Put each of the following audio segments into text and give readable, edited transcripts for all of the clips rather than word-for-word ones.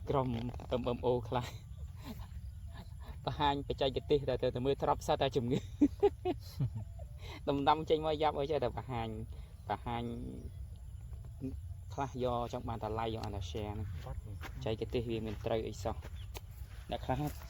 ក្រុមMMO ខ្លះបង្ហាញបច្ចេកទេសតែមើលត្រប់សតតែជំងឺដំចេញមកយ៉ាប់អីចេះតែបង្ហាញខ្លះយកចង់បានតែ like យកអានតែ share ហ្នឹងបច្ចេកទេសវាមានត្រូវអីសោះអ្នកខ្លះ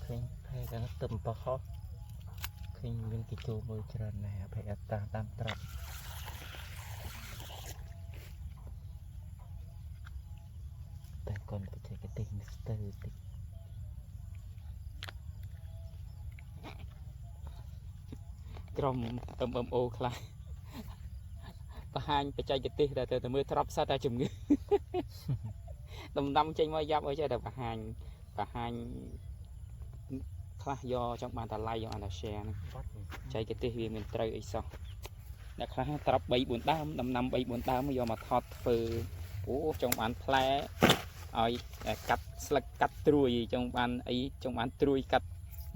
ឃើញផែតែទឹមបោះឃើញមានគេចូលមើលច្រើនណាស់ផែអត់តាមត្រាប់តែកូនបច្ចេកទេសមីស្ទ័រតិចក្រុមMMO ខ្លះបង្ហាញបច្ចេកទេសតែមើលត្រប់សតតែជំងឺដំចេញមកយ៉ាប់អីចេះតែបង្ហាញខ្លះយកចង់បានតែ like យកអានតែ share ហ្នឹងបច្ចេកទេសវាមានត្រូវអីសោះអ្នកខ្លះត្រប់ 3-4 ដើមដំណាំ 3-4 ដើមយកមកថតធ្វើអូចង់បានផ្លែឲ្យកាត់ស្លឹកកាត់ត្រួយចង់បានអីចង់បានត្រួយកាត់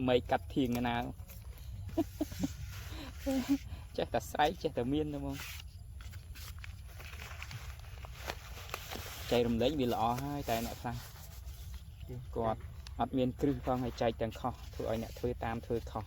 មេកាត់ធៀងណាចេះតែស្រែកចេះតែមានទេហ្មងចែករំលែកវាល្អហើយតែអ្នកខ្លះគាត់អត់មានគ្រឹះផងឲ្យចែកទាំងខុសធ្វើឲ្យអ្នកធ្វើតាមធ្វើខុស